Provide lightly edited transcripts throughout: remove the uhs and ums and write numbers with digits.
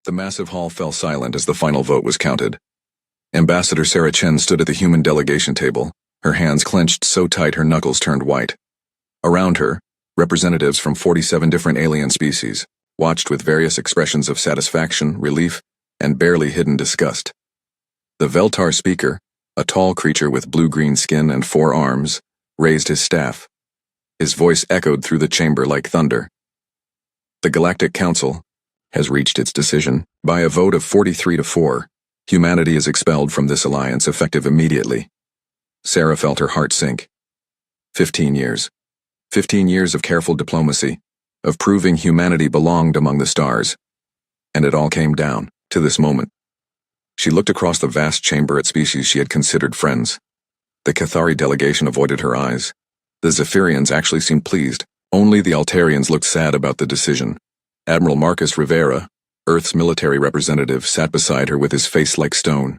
The massive hall fell silent as the final vote was counted. Ambassador Sarah Chen stood at the human delegation table, her hands clenched so tight her knuckles turned white. Around her, representatives from 47 different alien species watched with various expressions of satisfaction, relief, and barely hidden disgust. The Veltar speaker, a tall creature with blue-green skin and 4 arms, raised his staff. His voice echoed through the chamber like thunder. The Galactic Council has reached its decision. By a vote of 43-4, humanity is expelled from this alliance effective immediately. Sarah felt her heart sink. 15 years. 15 years of careful diplomacy, of proving humanity belonged among the stars. And it all came down to this moment. She looked across the vast chamber at species she had considered friends. The Cathari delegation avoided her eyes. The Zephyrians actually seemed pleased. Only the Altarians looked sad about the decision. Admiral Marcus Rivera, Earth's military representative, sat beside her with his face like stone.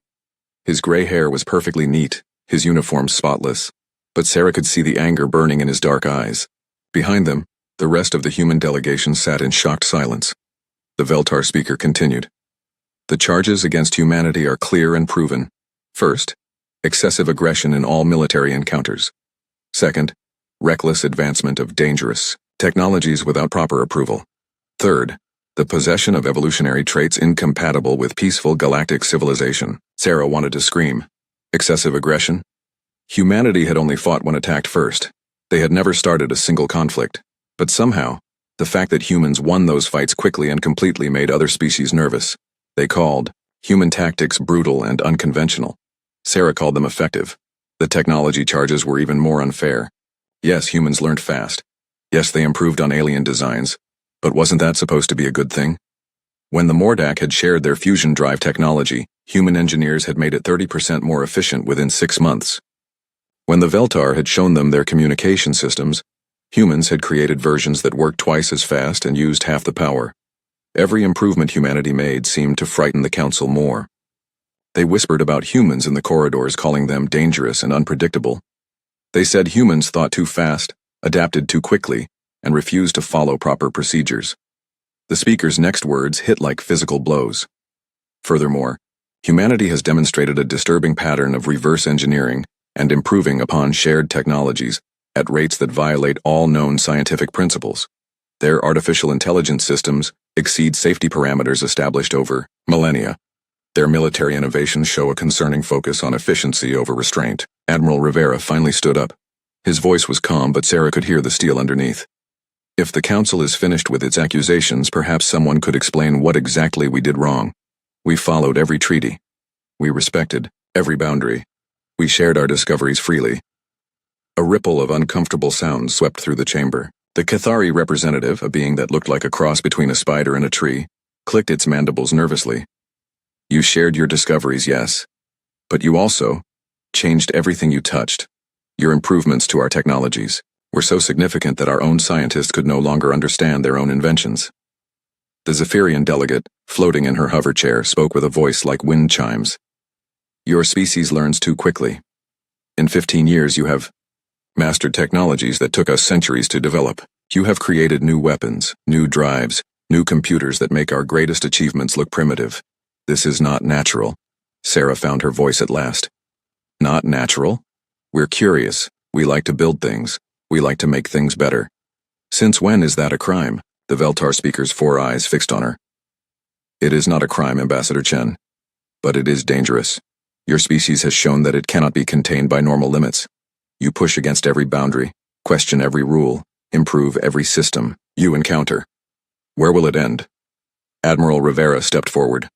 His gray hair was perfectly neat, his uniform spotless, but Sarah could see the anger burning in his dark eyes. Behind them, the rest of the human delegation sat in shocked silence. The Veltar speaker continued. The charges against humanity are clear and proven. First, excessive aggression in all military encounters. Second, reckless advancement of dangerous technologies without proper approval. Third, the possession of evolutionary traits incompatible with peaceful galactic civilization. Sarah wanted to scream. Excessive aggression? Humanity had only fought when attacked first. They had never started a single conflict. But somehow, the fact that humans won those fights quickly and completely made other species nervous. They called human tactics brutal and unconventional. Sarah called them effective. The technology charges were even more unfair. Yes, humans learned fast. Yes, they improved on alien designs. But wasn't that supposed to be a good thing? When the Mordak had shared their fusion drive technology, human engineers had made it 30% more efficient within 6 months. When the Veltar had shown them their communication systems, humans had created versions that worked twice as fast and used half the power. Every improvement humanity made seemed to frighten the Council more. They whispered about humans in the corridors, calling them dangerous and unpredictable. They said humans thought too fast, adapted too quickly, and refused to follow proper procedures. The speaker's next words hit like physical blows. Furthermore, humanity has demonstrated a disturbing pattern of reverse engineering and improving upon shared technologies at rates that violate all known scientific principles. Their artificial intelligence systems exceed safety parameters established over millennia. Their military innovations show a concerning focus on efficiency over restraint. Admiral Rivera finally stood up. His voice was calm, but Sarah could hear the steel underneath. If the Council is finished with its accusations, perhaps someone could explain what exactly we did wrong. We followed every treaty. We respected every boundary. We shared our discoveries freely. A ripple of uncomfortable sounds swept through the chamber. The Cathari representative, a being that looked like a cross between a spider and a tree, clicked its mandibles nervously. You shared your discoveries, yes. But you also changed everything you touched. Your improvements to our technologies were so significant that our own scientists could no longer understand their own inventions. The Zephyrian delegate, floating in her hover chair, spoke with a voice like wind chimes. Your species learns too quickly. In 15 years you have mastered technologies that took us centuries to develop. You have created new weapons, new drives, new computers that make our greatest achievements look primitive. This is not natural. Sarah found her voice at last. Not natural? We're curious. We like to build things. We like to make things better. Since when is that a crime? The Veltar speaker's 4 eyes fixed on her. It is not a crime, Ambassador Chen. But it is dangerous. Your species has shown that it cannot be contained by normal limits. You push against every boundary, question every rule, improve every system you encounter. Where will it end? Admiral Rivera stepped forward.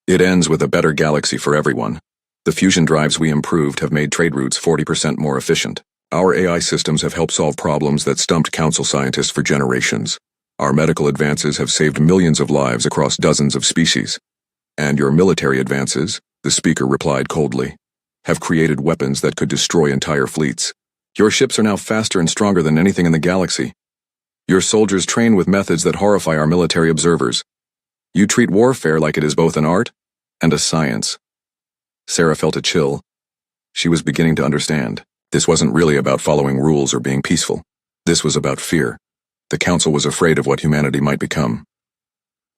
It ends with a better galaxy for everyone. The fusion drives we improved have made trade routes 40% more efficient. Our AI systems have helped solve problems that stumped Council scientists for generations. Our medical advances have saved millions of lives across dozens of species. And your military advances, the speaker replied coldly, have created weapons that could destroy entire fleets. Your ships are now faster and stronger than anything in the galaxy. Your soldiers train with methods that horrify our military observers. You treat warfare like it is both an art and a science. Sarah felt a chill. She was beginning to understand. This wasn't really about following rules or being peaceful. This was about fear. The Council was afraid of what humanity might become.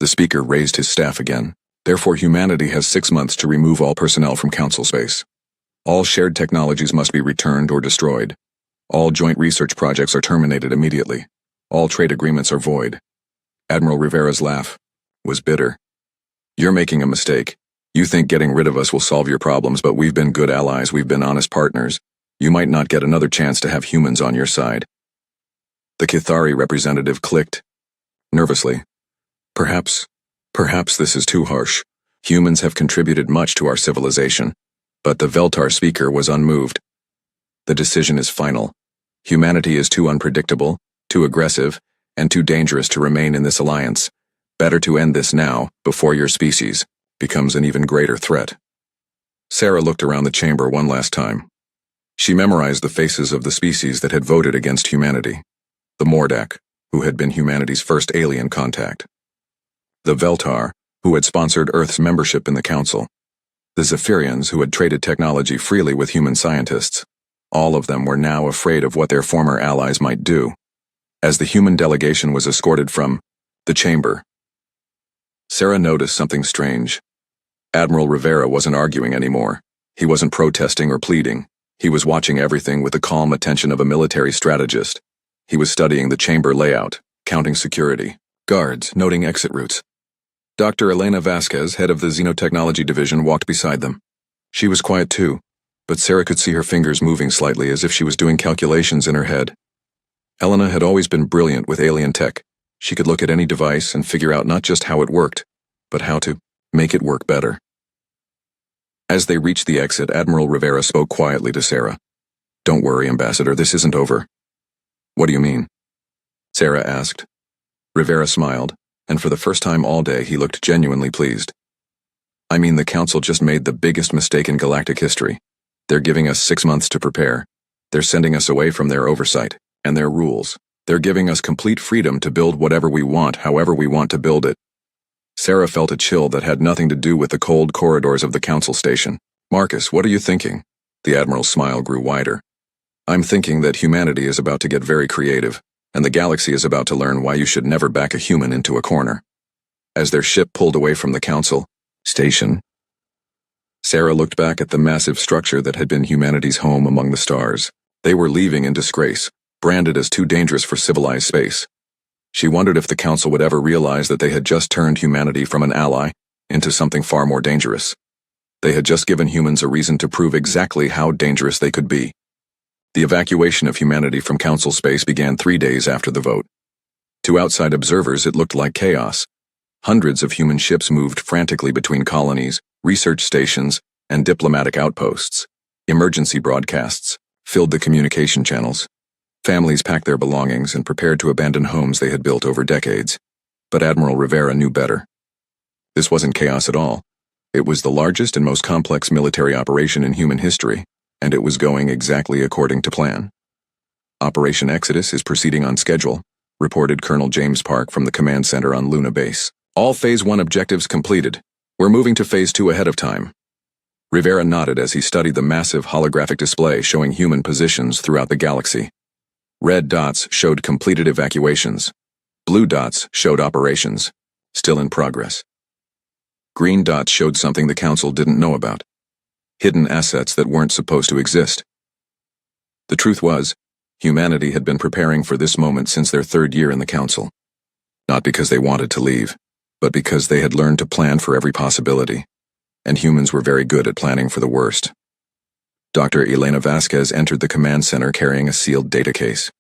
The speaker raised his staff again. Therefore, humanity has 6 months to remove all personnel from council space. All shared technologies must be returned or destroyed. All joint research projects are terminated immediately. All trade agreements are void. Admiral Rivera's laugh was bitter. You're making a mistake. You think getting rid of us will solve your problems, but we've been good allies, we've been honest partners. You might not get another chance to have humans on your side. The Kithari representative clicked nervously. Perhaps this is too harsh. Humans have contributed much to our civilization. But the Veltar speaker was unmoved. The decision is final. Humanity is too unpredictable, too aggressive, and too dangerous to remain in this alliance. Better to end this now, before your species becomes an even greater threat. Sarah looked around the chamber one last time. She memorized the faces of the species that had voted against humanity. The Mordak, who had been humanity's first alien contact. The Veltar, who had sponsored Earth's membership in the Council. The Zephyrians, who had traded technology freely with human scientists. All of them were now afraid of what their former allies might do. As the human delegation was escorted from the chamber, Sarah noticed something strange. Admiral Rivera wasn't arguing anymore. He wasn't protesting or pleading. He was watching everything with the calm attention of a military strategist. He was studying the chamber layout, counting security, guards, noting exit routes. Dr. Elena Vasquez, head of the Xenotechnology Division, walked beside them. She was quiet too, but Sarah could see her fingers moving slightly as if she was doing calculations in her head. Elena had always been brilliant with alien tech. She could look at any device and figure out not just how it worked, but how to make it work better. As they reached the exit, Admiral Rivera spoke quietly to Sarah. "Don't worry, Ambassador, this isn't over." "What do you mean?" Sarah asked. Rivera smiled, and for the first time all day he looked genuinely pleased. "I mean, the Council just made the biggest mistake in galactic history. They're giving us 6 months to prepare. They're sending us away from their oversight and their rules. They're giving us complete freedom to build whatever we want, however we want to build it." Sarah felt a chill that had nothing to do with the cold corridors of the Council station. "Marcus, what are you thinking?" The Admiral's smile grew wider. "I'm thinking that humanity is about to get very creative, and the galaxy is about to learn why you should never back a human into a corner." As their ship pulled away from the Council station, Sarah looked back at the massive structure that had been humanity's home among the stars. They were leaving in disgrace, branded as too dangerous for civilized space. She wondered if the Council would ever realize that they had just turned humanity from an ally into something far more dangerous. They had just given humans a reason to prove exactly how dangerous they could be. The evacuation of humanity from Council space began 3 days after the vote. To outside observers, it looked like chaos. Hundreds of human ships moved frantically between colonies, research stations, and diplomatic outposts. Emergency broadcasts filled the communication channels. Families packed their belongings and prepared to abandon homes they had built over decades. But Admiral Rivera knew better. This wasn't chaos at all. It was the largest and most complex military operation in human history, and it was going exactly according to plan. "Operation Exodus is proceeding on schedule," reported Colonel James Park from the command center on Luna Base. "All Phase 1 objectives completed. We're moving to Phase 2 ahead of time." Rivera nodded as he studied the massive holographic display showing human positions throughout the galaxy. Red dots showed completed evacuations. Blue dots showed operations, still in progress. Green dots showed something the Council didn't know about. Hidden assets that weren't supposed to exist. The truth was, humanity had been preparing for this moment since their 3rd year in the Council. Not because they wanted to leave, but because they had learned to plan for every possibility. And humans were very good at planning for the worst. Dr. Elena Vasquez entered the command center carrying a sealed data case.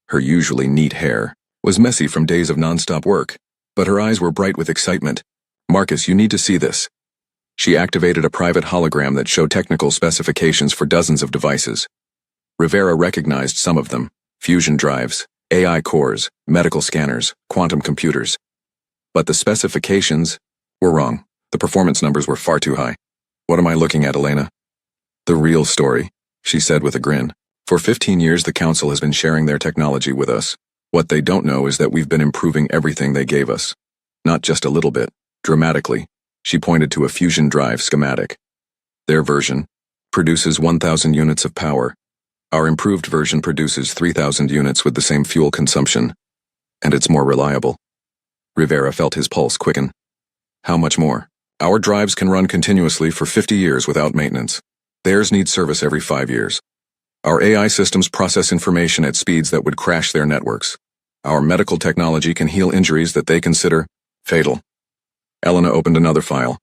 Her usually neat hair was messy from days of nonstop work, but her eyes were bright with excitement. "Marcus, you need to see this." She activated a private hologram that showed technical specifications for dozens of devices. Rivera recognized some of them: fusion drives, AI cores, medical scanners, quantum computers. But the specifications were wrong. The performance numbers were far too high. "What am I looking at, Elena?" "The real story," she said with a grin. "For 15 years the Council has been sharing their technology with us. What they don't know is that we've been improving everything they gave us. Not just a little bit, dramatically." She pointed to a fusion drive schematic. "Their version produces 1,000 units of power. Our improved version produces 3,000 units with the same fuel consumption, and it's more reliable." Rivera felt his pulse quicken. How much more? Our drives can run continuously for 50 years without maintenance. Theirs need service every 5 years. Our AI systems process information at speeds that would crash their networks. Our medical technology can heal injuries that they consider fatal. Elena opened another file.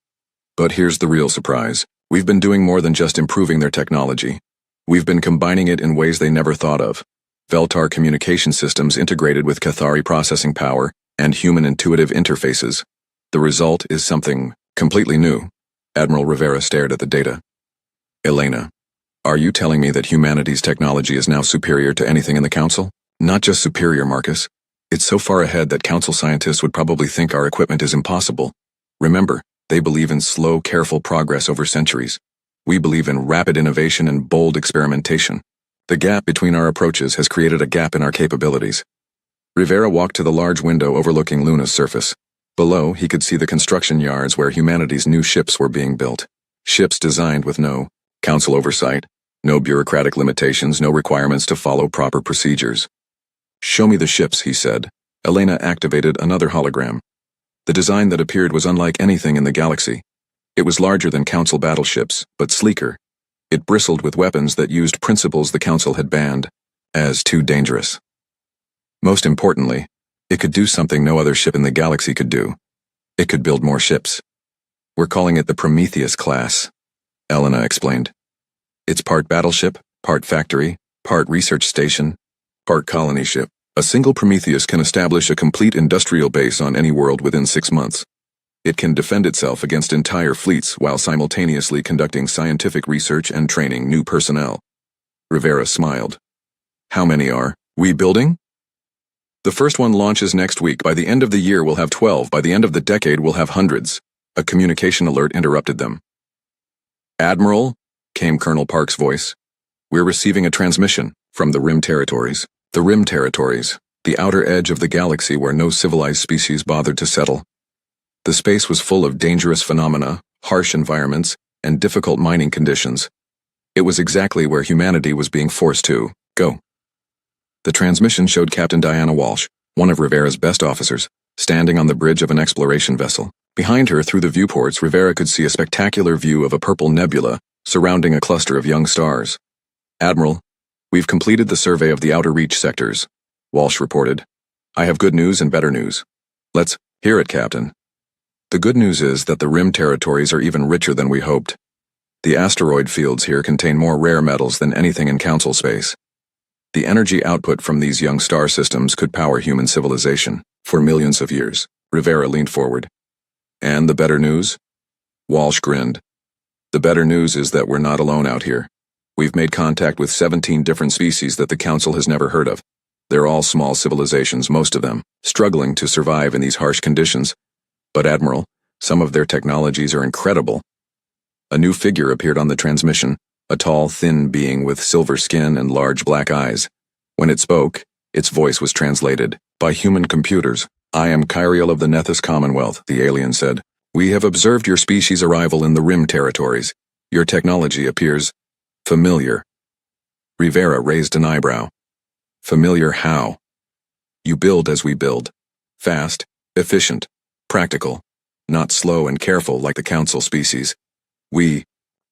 But here's the real surprise. We've been doing more than just improving their technology. We've been combining it in ways they never thought of. Veltar communication systems integrated with Cathari processing power and human intuitive interfaces. The result is something completely new. Admiral Rivera stared at the data. Elena, are you telling me that humanity's technology is now superior to anything in the Council? Not just superior, Marcus. It's so far ahead that Council scientists would probably think our equipment is impossible. Remember, they believe in slow, careful progress over centuries. We believe in rapid innovation and bold experimentation. The gap between our approaches has created a gap in our capabilities. Rivera walked to the large window overlooking Luna's surface. Below, he could see the construction yards where humanity's new ships were being built. Ships designed with no Council oversight, no bureaucratic limitations, no requirements to follow proper procedures. Show me the ships, he said. Elena activated another hologram. The design that appeared was unlike anything in the galaxy. It was larger than Council battleships, but sleeker. It bristled with weapons that used principles the Council had banned as too dangerous. Most importantly, it could do something no other ship in the galaxy could do. It could build more ships. We're calling it the Prometheus class, Elena explained. It's part battleship, part factory, part research station, part colony ship. A single Prometheus can establish a complete industrial base on any world within 6 months. It can defend itself against entire fleets while simultaneously conducting scientific research and training new personnel. Rivera smiled. How many are we building? The first one launches next week. By the end of the year, we'll have 12. By the end of the decade, we'll have hundreds. A communication alert interrupted them. Admiral, came Colonel Park's voice. We're receiving a transmission from the Rim Territories. The Rim Territories, the outer edge of the galaxy where no civilized species bothered to settle. The space was full of dangerous phenomena, harsh environments, and difficult mining conditions. It was exactly where humanity was being forced to go. The transmission showed Captain Diana Walsh, one of Rivera's best officers, standing on the bridge of an exploration vessel. Behind her, through the viewports, Rivera could see a spectacular view of a purple nebula surrounding a cluster of young stars. Admiral, we've completed the survey of the outer reach sectors, Walsh reported. I have good news and better news. Let's hear it, Captain. The good news is that the Rim Territories are even richer than we hoped. The asteroid fields here contain more rare metals than anything in Council space. The energy output from these young star systems could power human civilization for millions of years. Rivera leaned forward. And the better news? Walsh grinned. The better news is that we're not alone out here. We've made contact with 17 different species that the Council has never heard of. They're all small civilizations, most of them, struggling to survive in these harsh conditions. But Admiral, some of their technologies are incredible. A new figure appeared on the transmission, a tall, thin being with silver skin and large black eyes. When it spoke, its voice was translated by human computers. I am Kyriel of the Nethys Commonwealth, the alien said. We have observed your species' arrival in the Rim Territories. Your technology appears familiar. Rivera raised an eyebrow. Familiar how? You build as we build. Fast, efficient, practical, not slow and careful like the Council species. We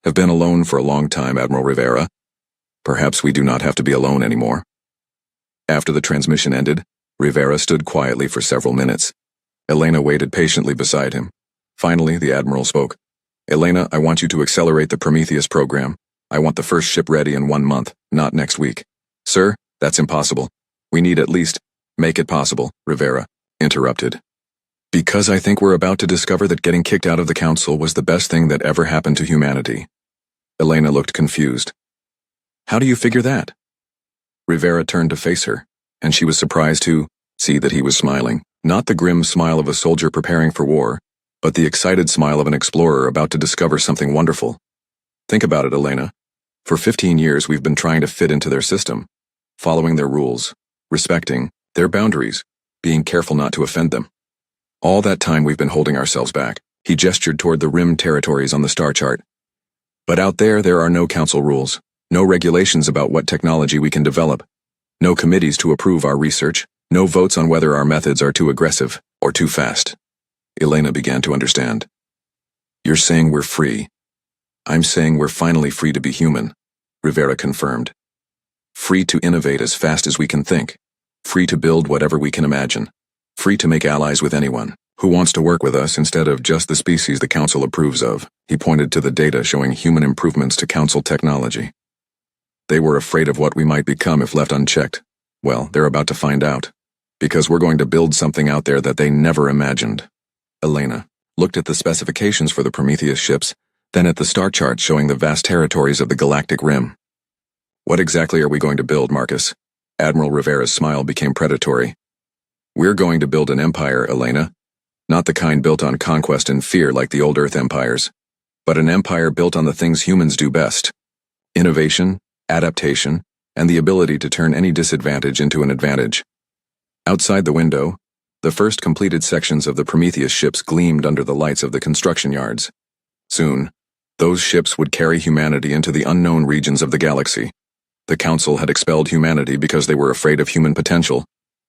have been alone for a long time, Admiral Rivera. Perhaps we do not have to be alone anymore. After the transmission ended, Rivera stood quietly for several minutes. Elena waited patiently beside him. Finally, the Admiral spoke. Elena, I want you to accelerate the Prometheus program. I want the first ship ready in 1 month, not next week. Sir, that's impossible. We need at least make it possible, Rivera interrupted. Because I think we're about to discover that getting kicked out of the Council was the best thing that ever happened to humanity. Elena looked confused. How do you figure that? Rivera turned to face her, and she was surprised to see that he was smiling. Not the grim smile of a soldier preparing for war, but the excited smile of an explorer about to discover something wonderful. Think about it, Elena. For 15 years we've been trying to fit into their system, following their rules, respecting their boundaries, being careful not to offend them. All that time we've been holding ourselves back. He gestured toward the Rim Territories on the star chart. But out there are no Council rules, no regulations about what technology we can develop, no committees to approve our research, No votes on whether our methods are too aggressive or too fast. Elena began to understand. You're saying we're free. I'm saying we're finally free to be human, Rivera confirmed. Free to innovate as fast as we can think. Free to build whatever we can imagine. Free to make allies with anyone who wants to work with us instead of just the species the Council approves of. He pointed to the data showing human improvements to Council technology. They were afraid of what we might become if left unchecked. Well, they're about to find out. Because we're going to build something out there that they never imagined. Elena looked at the specifications for the Prometheus ships, then at the star chart showing the vast territories of the galactic rim. What exactly are we going to build, Marcus? Admiral Rivera's smile became predatory. We're going to build an empire, Elena. Not the kind built on conquest and fear like the old Earth empires, but an empire built on the things humans do best. Innovation, adaptation, and the ability to turn any disadvantage into an advantage. Outside the window, the first completed sections of the Prometheus ships gleamed under the lights of the construction yards. Soon, those ships would carry humanity into the unknown regions of the galaxy. The Council had expelled humanity because they were afraid of human potential.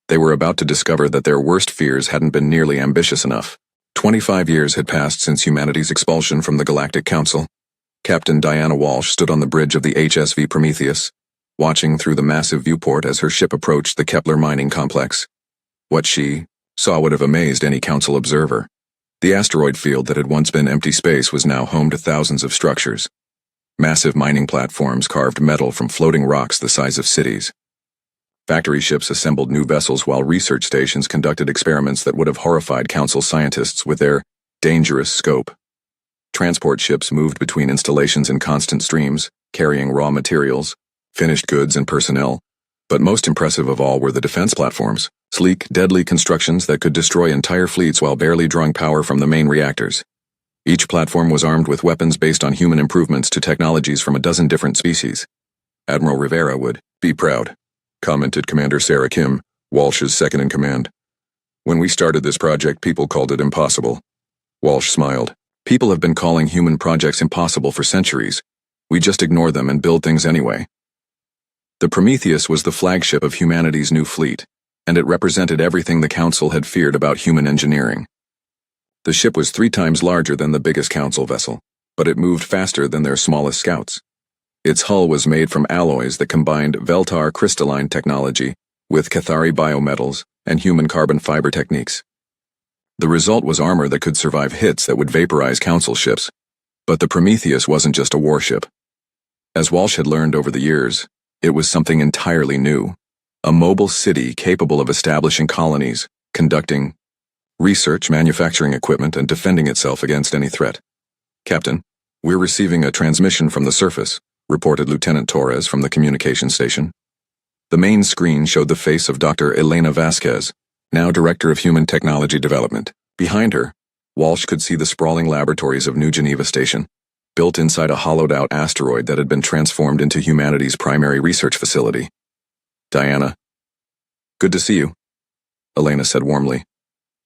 They were about to discover that their worst fears hadn't been nearly ambitious enough. 25 years had passed since humanity's expulsion from the Galactic Council. Captain Diana Walsh stood on the bridge of the HSV Prometheus, watching through the massive viewport as her ship approached the Kepler mining complex. What she saw would have amazed any Council observer. The asteroid field that had once been empty space was now home to thousands of structures. Massive mining platforms carved metal from floating rocks the size of cities. Factory ships assembled new vessels while research stations conducted experiments that would have horrified Council scientists with their dangerous scope. Transport ships moved between installations in constant streams, carrying raw materials, finished goods, and personnel. But most impressive of all were the defense platforms, sleek, deadly constructions that could destroy entire fleets while barely drawing power from the main reactors. Each platform was armed with weapons based on human improvements to technologies from a dozen different species. Admiral Rivera would be proud, commented Commander Sarah Kim, Walsh's second-in-command. When we started this project, people called it impossible. Walsh smiled. People have been calling human projects impossible for centuries. We just ignore them and build things anyway. The Prometheus was the flagship of humanity's new fleet, and it represented everything the Council had feared about human engineering. The ship was 3 times larger than the biggest Council vessel, but it moved faster than their smallest scouts. Its hull was made from alloys that combined Veltar crystalline technology with Cathari biometals and human carbon fiber techniques. The result was armor that could survive hits that would vaporize Council ships. But the Prometheus wasn't just a warship. As Walsh had learned over the years, it was something entirely new. A mobile city capable of establishing colonies, conducting research, manufacturing equipment, and defending itself against any threat. Captain, we're receiving a transmission from the surface, reported Lieutenant Torres from the communication station. The main screen showed the face of Dr. Elena Vasquez, now Director of Human Technology Development. Behind her, Walsh could see the sprawling laboratories of New Geneva Station, built inside a hollowed-out asteroid that had been transformed into humanity's primary research facility. Diana. Good to see you, Elena said warmly.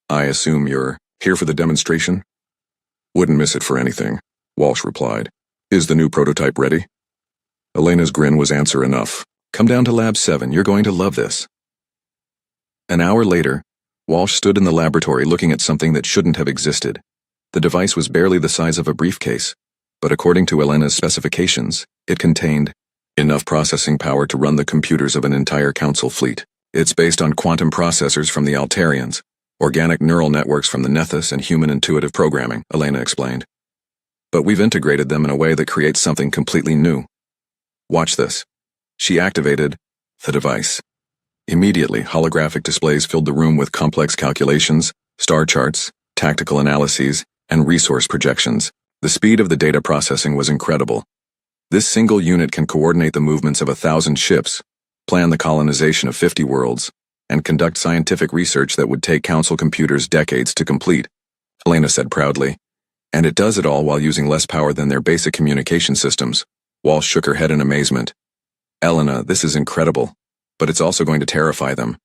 I assume you're here for the demonstration? Wouldn't miss it for anything, Walsh replied. Is the new prototype ready? Elena's grin was answer enough. Come down to Lab 7, you're going to love this. An hour later, Walsh stood in the laboratory looking at something that shouldn't have existed. The device was barely the size of a briefcase, but according to Elena's specifications, it contained enough processing power to run the computers of an entire Council fleet. It's based on quantum processors from the Altarians, organic neural networks from the Nethys, and human intuitive programming, Elena explained. But we've integrated them in a way that creates something completely new. Watch this. She activated the device. Immediately, holographic displays filled the room with complex calculations, star charts, tactical analyses, and resource projections. The speed of the data processing was incredible. This single unit can coordinate the movements of 1,000 ships, plan the colonization of 50 worlds, and conduct scientific research that would take Council computers decades to complete, Elena said proudly. And it does it all while using less power than their basic communication systems. Walsh shook her head in amazement. Elena, this is incredible, but it's also going to terrify them.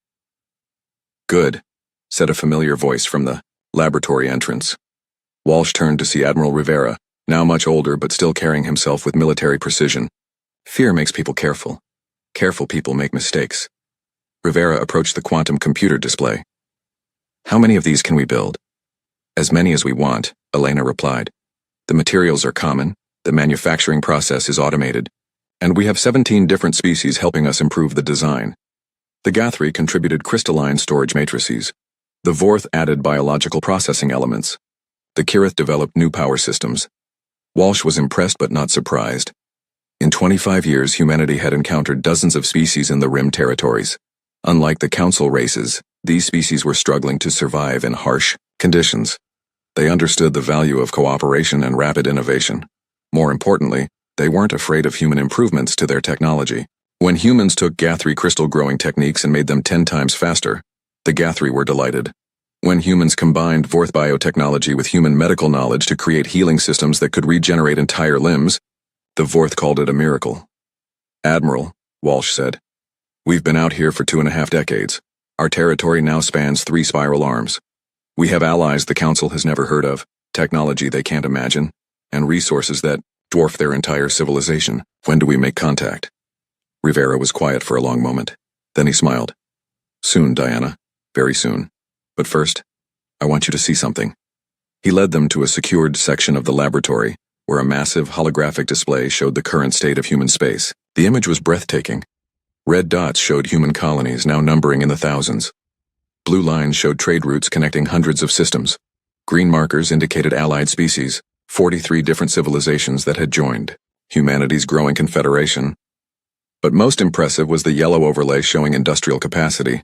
Good, said a familiar voice from the laboratory entrance. Walsh turned to see Admiral Rivera, now much older but still carrying himself with military precision. Fear makes people careful. Careful people make mistakes. Rivera approached the quantum computer display. How many of these can we build? As many as we want, Elena replied. The materials are common, the manufacturing process is automated, and we have 17 different species helping us improve the design. The Guthrie contributed crystalline storage matrices. The Vorth added biological processing elements. The Kirith developed new power systems. Walsh was impressed but not surprised. In 25 years, humanity had encountered dozens of species in the Rim territories. Unlike the Council races, these species were struggling to survive in harsh conditions. They understood the value of cooperation and rapid innovation. More importantly, they weren't afraid of human improvements to their technology. When humans took Guthrie crystal growing techniques and made them 10 times faster, the Guthrie were delighted. When humans combined Vorth biotechnology with human medical knowledge to create healing systems that could regenerate entire limbs, the Vorth called it a miracle. Admiral, Walsh said, we've been out here for 2.5 decades. Our territory now spans 3 spiral arms. We have allies the Council has never heard of, technology they can't imagine, and resources that dwarf their entire civilization. When do we make contact? Rivera was quiet for a long moment. Then he smiled. Soon, Diana. Very soon. But first, I want you to see something. He led them to a secured section of the laboratory, where a massive holographic display showed the current state of human space. The image was breathtaking. Red dots showed human colonies now numbering in the thousands. Blue lines showed trade routes connecting hundreds of systems. Green markers indicated allied species, 43 different civilizations that had joined humanity's growing confederation. But most impressive was the yellow overlay showing industrial capacity.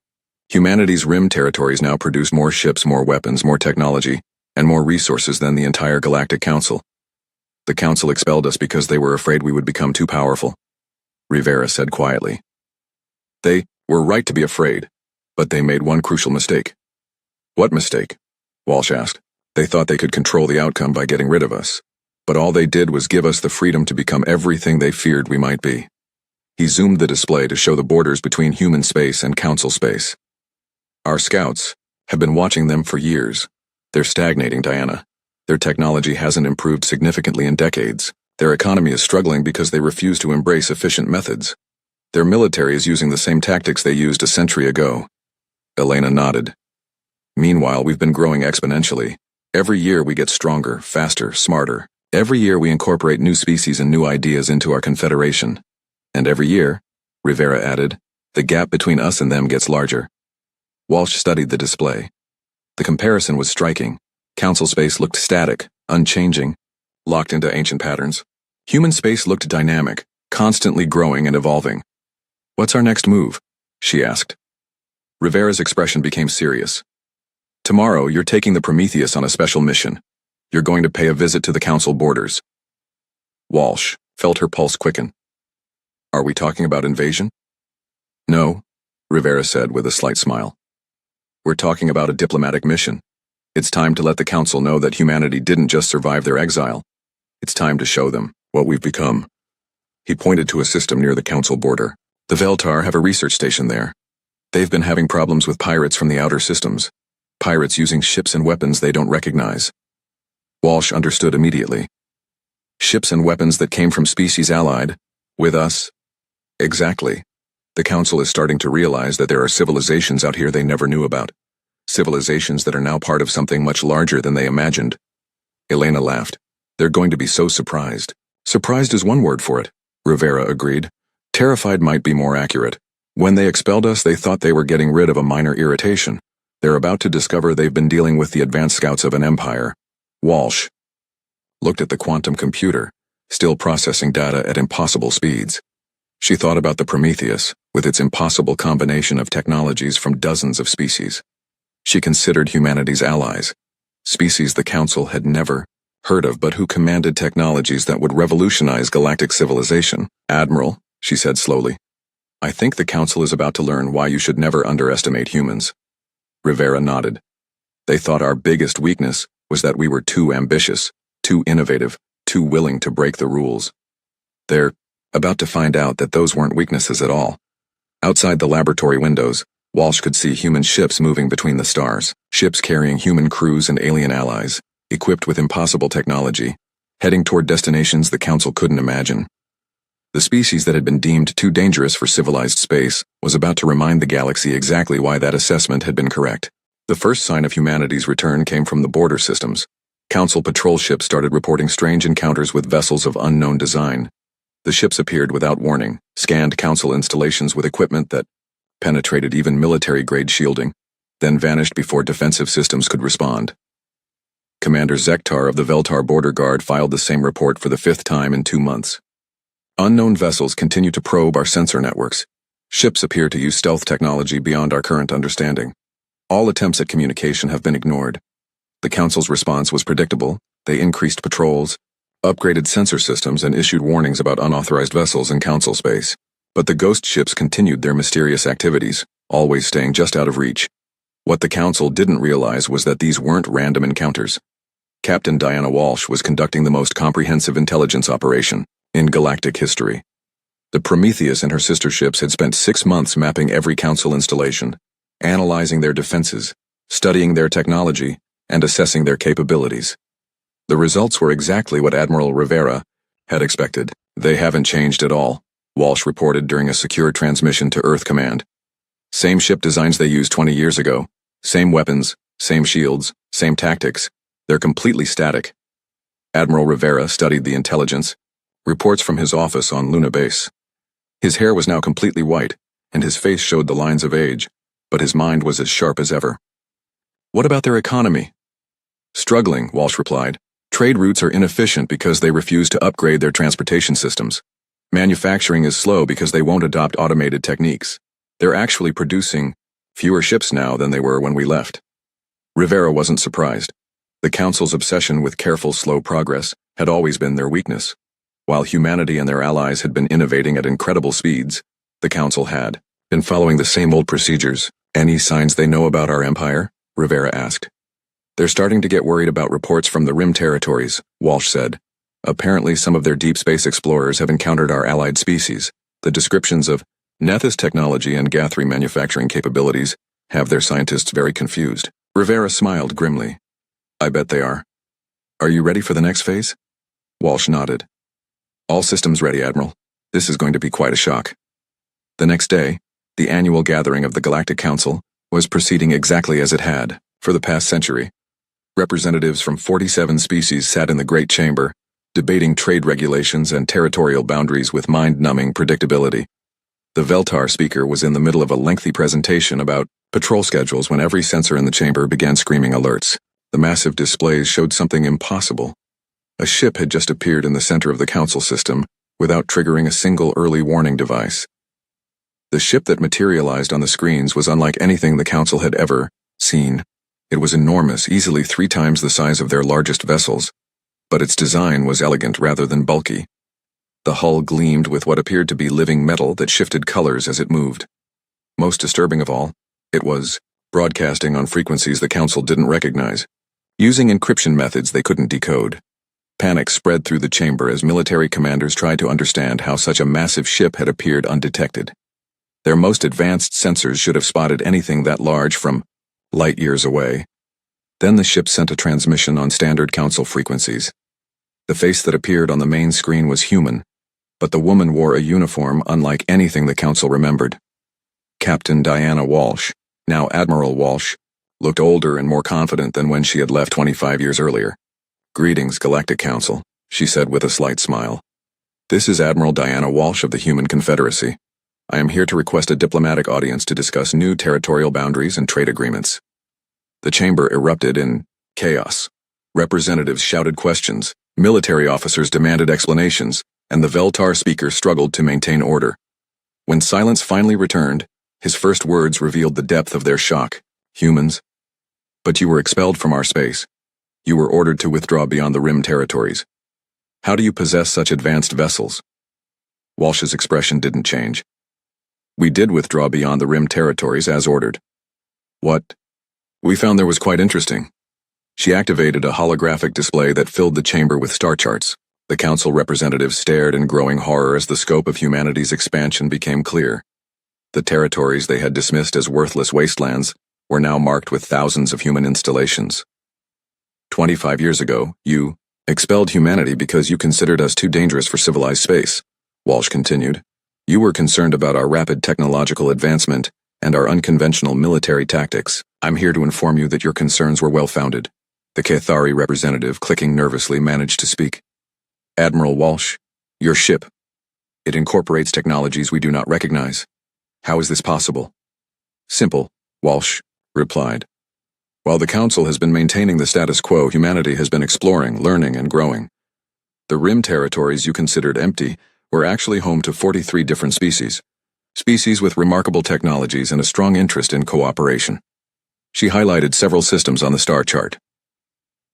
Humanity's Rim territories now produce more ships, more weapons, more technology, and more resources than the entire Galactic Council. The Council expelled us because they were afraid we would become too powerful, Rivera said quietly. They were right to be afraid, but they made one crucial mistake. What mistake? Walsh asked. They thought they could control the outcome by getting rid of us, but all they did was give us the freedom to become everything they feared we might be. He zoomed the display to show the borders between human space and Council space. Our scouts have been watching them for years. They're stagnating, Diana. Their technology hasn't improved significantly in decades. Their economy is struggling because they refuse to embrace efficient methods. Their military is using the same tactics they used a century ago. Elena nodded. Meanwhile, we've been growing exponentially. Every year we get stronger, faster, smarter. Every year we incorporate new species and new ideas into our confederation. And every year, Rivera added, the gap between us and them gets larger. Walsh studied the display. The comparison was striking. Council space looked static, unchanging, locked into ancient patterns. Human space looked dynamic, constantly growing and evolving. What's our next move? She asked. Rivera's expression became serious. Tomorrow, you're taking the Prometheus on a special mission. You're going to pay a visit to the Council borders. Walsh felt her pulse quicken. Are we talking about invasion? No, Rivera said with a slight smile. We're talking about a diplomatic mission. It's time to let the Council know that humanity didn't just survive their exile. It's time to show them what we've become. He pointed to a system near the Council border. The Veltar have a research station there. They've been having problems with pirates from the outer systems. Pirates using ships and weapons they don't recognize. Walsh understood immediately. Ships and weapons that came from species allied with us. Exactly. The Council is starting to realize that there are civilizations out here they never knew about. Civilizations that are now part of something much larger than they imagined. Elena laughed. They're going to be so surprised. Surprised is one word for it, Rivera agreed. Terrified might be more accurate. When they expelled us, they thought they were getting rid of a minor irritation. They're about to discover they've been dealing with the advanced scouts of an empire. Walsh looked at the quantum computer, still processing data at impossible speeds. She thought about the Prometheus, with its impossible combination of technologies from dozens of species. She considered humanity's allies, species the Council had never heard of but who commanded technologies that would revolutionize galactic civilization. Admiral, she said slowly, I think the Council is about to learn why you should never underestimate humans. Rivera nodded. They thought our biggest weakness was that we were too ambitious, too innovative, too willing to break the rules. They're about to find out that those weren't weaknesses at all. Outside the laboratory windows, Walsh could see human ships moving between the stars, ships carrying human crews and alien allies, equipped with impossible technology, heading toward destinations the Council couldn't imagine. The species that had been deemed too dangerous for civilized space was about to remind the galaxy exactly why that assessment had been correct. The first sign of humanity's return came from the border systems. Council patrol ships started reporting strange encounters with vessels of unknown design. The ships appeared without warning, scanned Council installations with equipment that penetrated even military-grade shielding, then vanished before defensive systems could respond. Commander Zektar of the Veltar Border Guard filed the same report for the 5th time in 2 months. Unknown vessels continue to probe our sensor networks. Ships appear to use stealth technology beyond our current understanding. All attempts at communication have been ignored. The Council's response was predictable. They increased patrols, upgraded sensor systems, and issued warnings about unauthorized vessels in Council space. But the ghost ships continued their mysterious activities, always staying just out of reach. What the Council didn't realize was that these weren't random encounters. Captain Diana Walsh was conducting the most comprehensive intelligence operation in galactic history. The Prometheus and her sister ships had spent 6 months mapping every Council installation, analyzing their defenses, studying their technology, and assessing their capabilities. The results were exactly what Admiral Rivera had expected. "They haven't changed at all," Walsh reported during a secure transmission to Earth Command. "Same ship designs they used 20 years ago, same weapons, same shields, same tactics. They're completely static." Admiral Rivera studied the intelligence, reports from his office on Luna Base. His hair was now completely white, and his face showed the lines of age, but his mind was as sharp as ever. "What about their economy?" "Struggling," Walsh replied. "Trade routes are inefficient because they refuse to upgrade their transportation systems. Manufacturing is slow because they won't adopt automated techniques. They're actually producing fewer ships now than they were when we left." Rivera wasn't surprised. The Council's obsession with careful, slow progress had always been their weakness. While humanity and their allies had been innovating at incredible speeds, the Council had been following the same old procedures. "Any signs they know about our empire?" Rivera asked. "They're starting to get worried about reports from the Rim territories," Walsh said. "Apparently some of their deep space explorers have encountered our allied species. The descriptions of Nethys technology and Gathri manufacturing capabilities have their scientists very confused." Rivera smiled grimly. "I bet they are. Are you ready for the next phase?" Walsh nodded. "All systems ready, Admiral. This is going to be quite a shock." The next day, the annual gathering of the Galactic Council was proceeding exactly as it had for the past century. Representatives from 47 species sat in the Great Chamber, debating trade regulations and territorial boundaries with mind-numbing predictability. The Veltar speaker was in the middle of a lengthy presentation about patrol schedules when every sensor in the chamber began screaming alerts. The massive displays showed something impossible. A ship had just appeared in the center of the Council system without triggering a single early warning device. The ship that materialized on the screens was unlike anything the Council had ever seen. It was enormous, easily 3 times the size of their largest vessels, but its design was elegant rather than bulky. The hull gleamed with what appeared to be living metal that shifted colors as it moved. Most disturbing of all, it was broadcasting on frequencies the Council didn't recognize, using encryption methods they couldn't decode. Panic spread through the chamber as military commanders tried to understand how such a massive ship had appeared undetected. Their most advanced sensors should have spotted anything that large from light years away. Then the ship sent a transmission on standard Council frequencies. The face that appeared on the main screen was human, but the woman wore a uniform unlike anything the Council remembered. Captain Diana Walsh, now Admiral Walsh, looked older and more confident than when she had left 25 years earlier. "Greetings, Galactic Council," she said with a slight smile. "This is Admiral Diana Walsh of the Human Confederacy. I am here to request a diplomatic audience to discuss new territorial boundaries and trade agreements." The chamber erupted in chaos. Representatives shouted questions, military officers demanded explanations, and the Veltar speaker struggled to maintain order. When silence finally returned, his first words revealed the depth of their shock. "Humans? But you were expelled from our space. You were ordered to withdraw beyond the Rim territories. How do you possess such advanced vessels?" Walsh's expression didn't change. "We did withdraw beyond the Rim territories as ordered." "What?" "We found there was quite interesting." She activated a holographic display that filled the chamber with star charts. The Council representatives stared in growing horror as the scope of humanity's expansion became clear. The territories they had dismissed as worthless wastelands were now marked with thousands of human installations. 25 years ago, you expelled humanity because you considered us too dangerous for civilized space. Walsh continued. You were concerned about our rapid technological advancement and our unconventional military tactics. I'm here to inform you that your concerns were well-founded. The Cathari representative, clicking nervously, managed to speak. Admiral Walsh, your ship. It incorporates technologies we do not recognize. How is this possible? Simple, Walsh replied. While the Council has been maintaining the status quo, humanity has been exploring, learning, and growing. The rim territories you considered empty were actually home to 43 different species. Species with remarkable technologies and a strong interest in cooperation. She highlighted several systems on the star chart.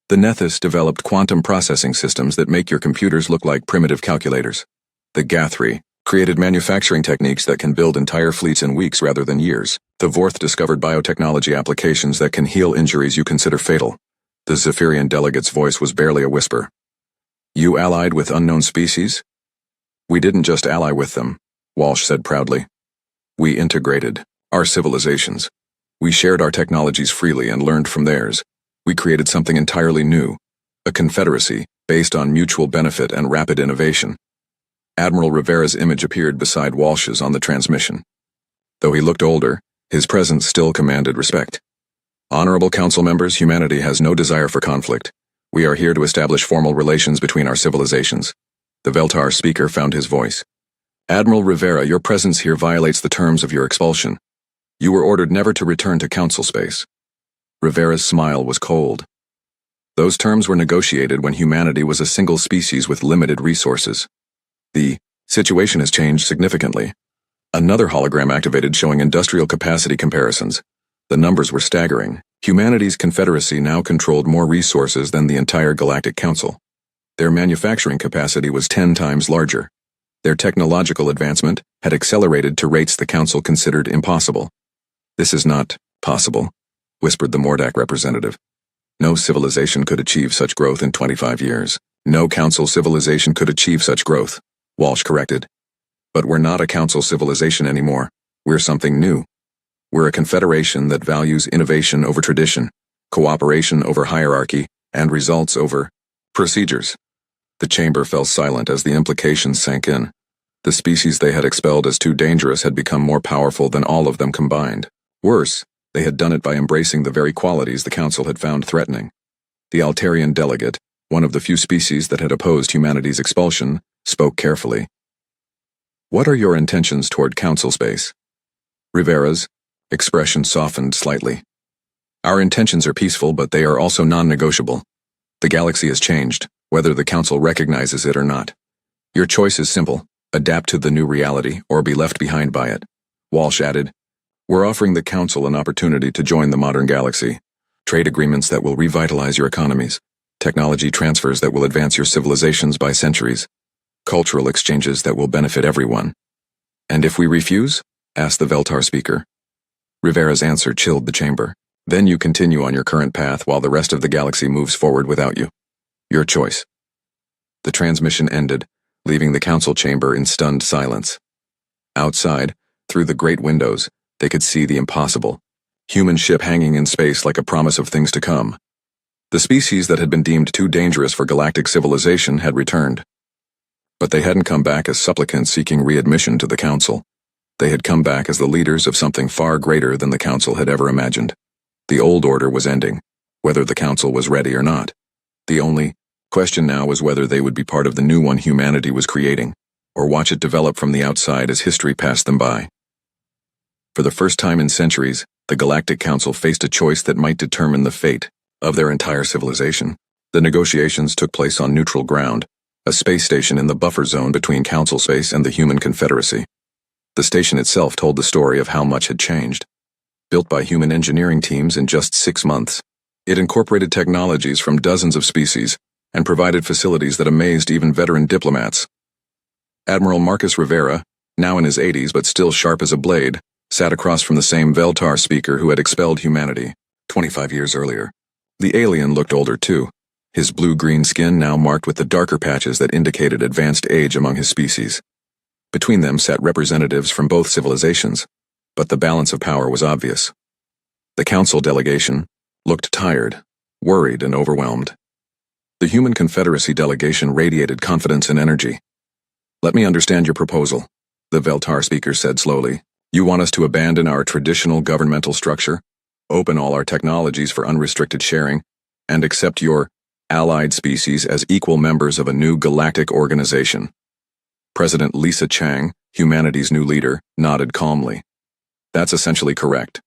The Nethys developed quantum processing systems that make your computers look like primitive calculators. The Gathri created manufacturing techniques that can build entire fleets in weeks rather than years. The Vorth discovered biotechnology applications that can heal injuries you consider fatal. The Zephyrian delegate's voice was barely a whisper. You allied with unknown species? We didn't just ally with them, Walsh said proudly. We integrated our civilizations. We shared our technologies freely and learned from theirs. We created something entirely new, a confederacy based on mutual benefit and rapid innovation. Admiral Rivera's image appeared beside Walsh's on the transmission. Though he looked older, his presence still commanded respect. Honorable Council members, humanity has no desire for conflict. We are here to establish formal relations between our civilizations. The Veltar speaker found his voice. Admiral Rivera, your presence here violates the terms of your expulsion. You were ordered never to return to Council space. Rivera's smile was cold. Those terms were negotiated when humanity was a single species with limited resources. The situation has changed significantly. Another hologram activated showing industrial capacity comparisons. The numbers were staggering. Humanity's confederacy now controlled more resources than the entire Galactic Council. Their manufacturing capacity was 10 times larger. Their technological advancement had accelerated to rates the Council considered impossible. This is not possible, whispered the Mordak representative. No civilization could achieve such growth in 25 years. No Council civilization could achieve such growth, Walsh corrected. But we're not a Council civilization anymore. We're something new. We're a confederation that values innovation over tradition, cooperation over hierarchy, and results over procedures. The chamber fell silent as the implications sank in. The species they had expelled as too dangerous had become more powerful than all of them combined. Worse, they had done it by embracing the very qualities the Council had found threatening. The Altarian delegate, one of the few species that had opposed humanity's expulsion, spoke carefully. What are your intentions toward Council space? Rivera's expression softened slightly. Our intentions are peaceful, but they are also non-negotiable. The galaxy has changed, whether the Council recognizes it or not. Your choice is simple: adapt to the new reality or be left behind by it. Walsh added, We're offering the Council an opportunity to join the modern galaxy. Trade agreements that will revitalize your economies. Technology transfers that will advance your civilizations by centuries. Cultural exchanges that will benefit everyone. And if we refuse? Asked the Veltar speaker. Rivera's answer chilled the chamber. Then you continue on your current path while the rest of the galaxy moves forward without you. Your choice. The transmission ended, leaving the Council chamber in stunned silence. Outside, through the great windows, they could see the impossible. Human ship hanging in space like a promise of things to come. The species that had been deemed too dangerous for galactic civilization had returned. But they hadn't come back as supplicants seeking readmission to the Council. They had come back as the leaders of something far greater than the Council had ever imagined. The old order was ending, whether the Council was ready or not. The only question now was whether they would be part of the new one humanity was creating, or watch it develop from the outside as history passed them by. For the first time in centuries, the Galactic Council faced a choice that might determine the fate of their entire civilization. The negotiations took place on neutral ground, a space station in the buffer zone between Council space and the Human Confederacy. The station itself told the story of how much had changed. Built by human engineering teams in just 6 months, it incorporated technologies from dozens of species and provided facilities that amazed even veteran diplomats. Admiral Marcus Rivera, now in his 80s but still sharp as a blade, sat across from the same Veltar speaker who had expelled humanity 25 years earlier. The alien looked older too, his blue-green skin now marked with the darker patches that indicated advanced age among his species. Between them sat representatives from both civilizations, but the balance of power was obvious. The Council delegation looked tired, worried, and overwhelmed. The Human Confederacy delegation radiated confidence and energy. Let me understand your proposal, the Veltar speaker said slowly. You want us to abandon our traditional governmental structure, open all our technologies for unrestricted sharing, and accept your allied species as equal members of a new galactic organization. President Lisa Chang, humanity's new leader, nodded calmly. That's essentially correct.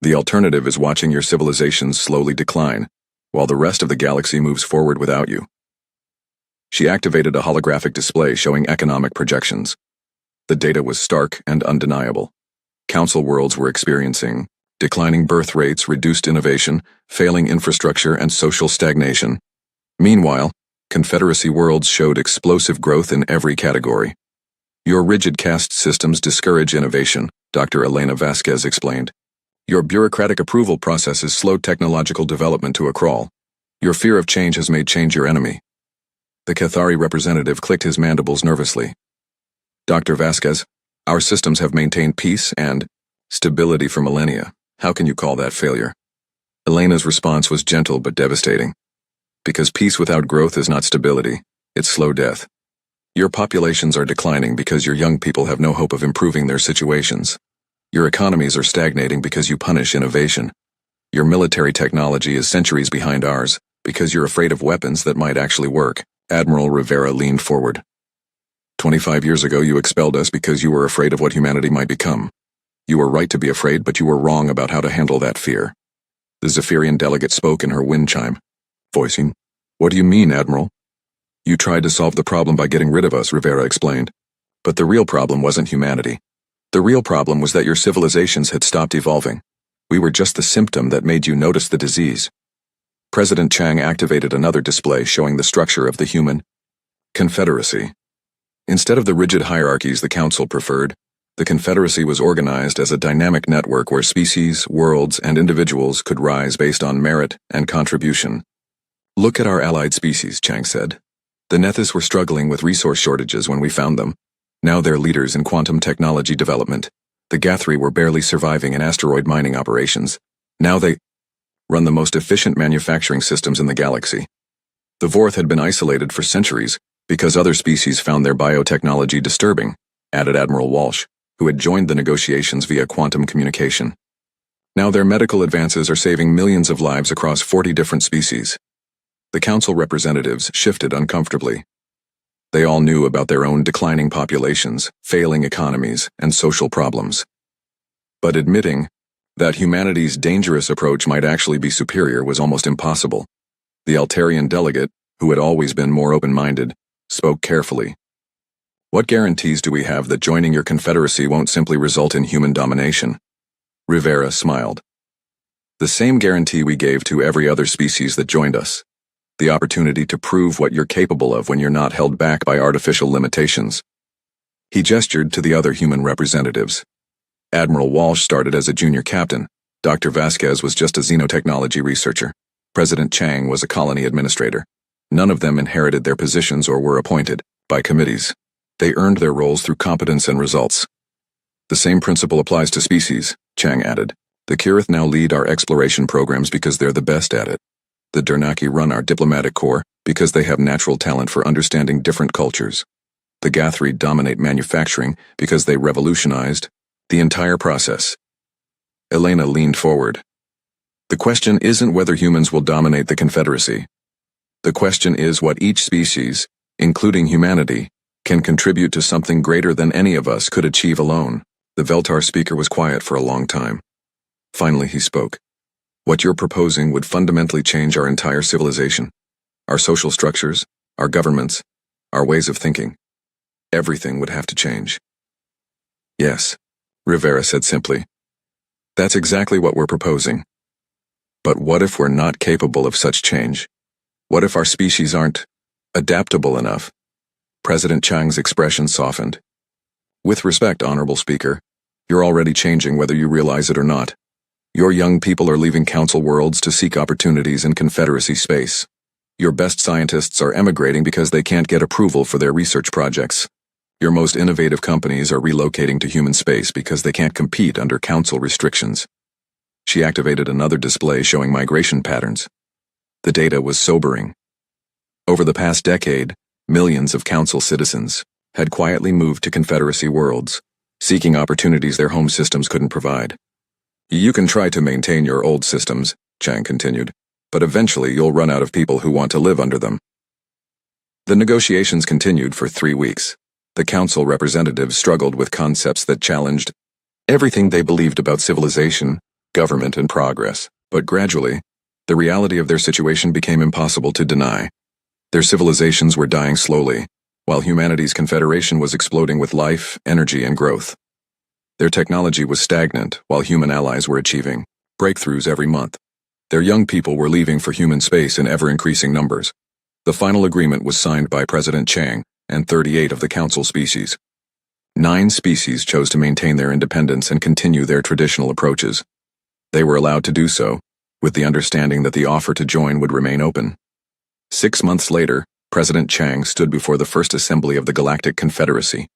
The alternative is watching your civilizations slowly decline, while the rest of the galaxy moves forward without you. She activated a holographic display showing economic projections. The data was stark and undeniable. Council worlds were experiencing declining birth rates, reduced innovation, failing infrastructure, and social stagnation. Meanwhile, Confederacy worlds showed explosive growth in every category. Your rigid caste systems discourage innovation, Dr. Elena Vasquez explained. Your bureaucratic approval processes slowed technological development to a crawl. Your fear of change has made change your enemy. The Cathari representative clicked his mandibles nervously. Dr. Vasquez, our systems have maintained peace and stability for millennia. How can you call that failure? Elena's response was gentle but devastating. Because peace without growth is not stability, it's slow death. Your populations are declining because your young people have no hope of improving their situations. Your economies are stagnating because you punish innovation. Your military technology is centuries behind ours because you're afraid of weapons that might actually work. Admiral Rivera leaned forward. 25 years ago you expelled us because you were afraid of what humanity might become. You were right to be afraid, but you were wrong about how to handle that fear. The Zephyrian delegate spoke in her wind chime, voicing, What do you mean, Admiral? You tried to solve the problem by getting rid of us, Rivera explained. But the real problem wasn't humanity. The real problem was that your civilizations had stopped evolving. We were just the symptom that made you notice the disease. President Chang activated another display showing the structure of the human Confederacy. Instead of the rigid hierarchies the Council preferred, the Confederacy was organized as a dynamic network where species, worlds, and individuals could rise based on merit and contribution. Look at our allied species, Chang said. The Nethys were struggling with resource shortages when we found them. Now they're leaders in quantum technology development. The Gathri were barely surviving in asteroid mining operations. Now they run the most efficient manufacturing systems in the galaxy. The Vorth had been isolated for centuries because other species found their biotechnology disturbing, added Admiral Walsh, who had joined the negotiations via quantum communication. Now their medical advances are saving millions of lives across 40 different species. The Council representatives shifted uncomfortably. They all knew about their own declining populations, failing economies, and social problems. But admitting that humanity's dangerous approach might actually be superior was almost impossible. The Altarian delegate, who had always been more open-minded, spoke carefully. What guarantees do we have that joining your confederacy won't simply result in human domination? Rivera smiled. The same guarantee we gave to every other species that joined us. The opportunity to prove what you're capable of when you're not held back by artificial limitations. He gestured to the other human representatives. Admiral Walsh started as a junior captain. Dr. Vasquez was just a xenotechnology researcher. President Chang was a colony administrator. None of them inherited their positions or were appointed by committees. They earned their roles through competence and results. The same principle applies to species, Chang added. The Kirith now lead our exploration programs because they're the best at it. The Durnaki run our diplomatic corps because they have natural talent for understanding different cultures. The Gathri dominate manufacturing because they revolutionized the entire process. Elena leaned forward. The question isn't whether humans will dominate the Confederacy. The question is what each species, including humanity, can contribute to something greater than any of us could achieve alone. The Veltar speaker was quiet for a long time. Finally he spoke. What you're proposing would fundamentally change our entire civilization. Our social structures, our governments, our ways of thinking. Everything would have to change. Yes, Rivera said simply. That's exactly what we're proposing. But what if we're not capable of such change? What if our species aren't adaptable enough? President Chang's expression softened. With respect, Honorable Speaker, you're already changing whether you realize it or not. Your young people are leaving Council worlds to seek opportunities in Confederacy space. Your best scientists are emigrating because they can't get approval for their research projects. Your most innovative companies are relocating to human space because they can't compete under Council restrictions. She activated another display showing migration patterns. The data was sobering. Over the past decade, millions of Council citizens, had quietly moved to Confederacy worlds, seeking opportunities their home systems couldn't provide. You can try to maintain your old systems, Chang continued, but eventually you'll run out of people who want to live under them. The negotiations continued for 3 weeks. The council representatives struggled with concepts that challenged everything they believed about civilization, government, and progress, but gradually, the reality of their situation became impossible to deny. Their civilizations were dying slowly, while humanity's confederation was exploding with life, energy, and growth. Their technology was stagnant, while human allies were achieving breakthroughs every month. Their young people were leaving for human space in ever-increasing numbers. The final agreement was signed by President Chang and 38 of the council species. 9 species chose to maintain their independence and continue their traditional approaches. They were allowed to do so, with the understanding that the offer to join would remain open. 6 months later, President Chang stood before the first assembly of the Galactic Confederacy.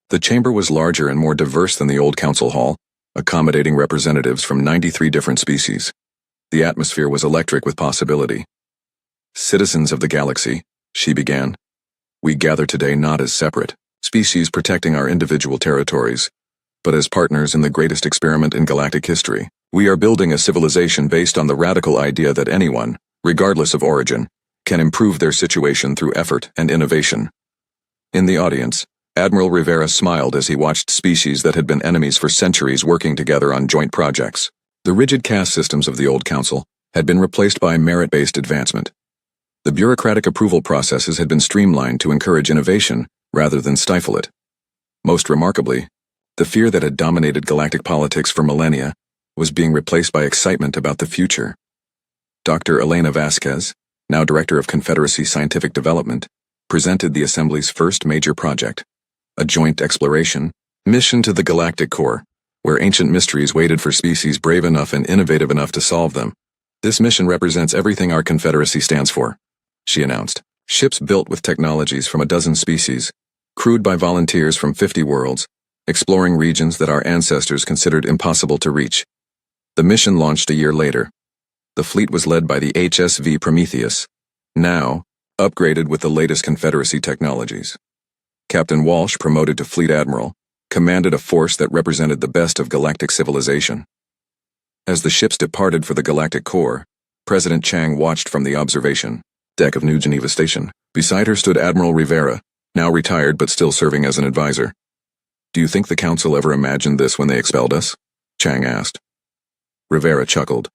The chamber was larger and more diverse than the old council hall, accommodating representatives from 93 different species. The atmosphere was electric with possibility. "Citizens of the galaxy," she began, "we gather today not as separate species protecting our individual territories, but as partners in the greatest experiment in galactic history. We are building a civilization based on the radical idea that anyone, regardless of origin, can improve their situation through effort and innovation." In the audience, Admiral Rivera smiled as he watched species that had been enemies for centuries working together on joint projects. The rigid caste systems of the old council had been replaced by merit-based advancement. The bureaucratic approval processes had been streamlined to encourage innovation rather than stifle it. Most remarkably, the fear that had dominated galactic politics for millennia was being replaced by excitement about the future. Dr. Elena Vasquez, now Director of Confederacy Scientific Development, presented the Assembly's first major project, a joint exploration mission to the galactic core, where ancient mysteries waited for species brave enough and innovative enough to solve them. "This mission represents everything our Confederacy stands for," she announced. "Ships built with technologies from a dozen species, crewed by volunteers from 50 worlds, exploring regions that our ancestors considered impossible to reach." The mission launched a year later. The fleet was led by the HSV Prometheus, now upgraded with the latest Confederacy technologies. Captain Walsh, promoted to Fleet Admiral, commanded a force that represented the best of galactic civilization. As the ships departed for the galactic core, President Chang watched from the observation deck of New Geneva Station. Beside her stood Admiral Rivera, now retired but still serving as an advisor. "Do you think the council ever imagined this when they expelled us?" Chang asked. Rivera chuckled.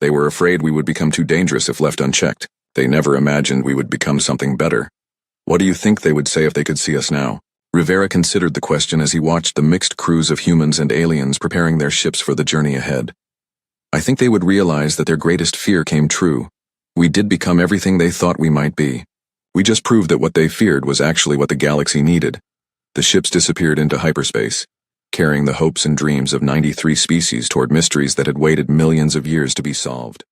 "They were afraid we would become too dangerous if left unchecked. They never imagined we would become something better. What do you think they would say if they could see us now?" Rivera considered the question as he watched the mixed crews of humans and aliens preparing their ships for the journey ahead. "I think they would realize that their greatest fear came true. We did become everything they thought we might be. We just proved that what they feared was actually what the galaxy needed." The ships disappeared into hyperspace, carrying the hopes and dreams of 93 species toward mysteries that had waited millions of years to be solved.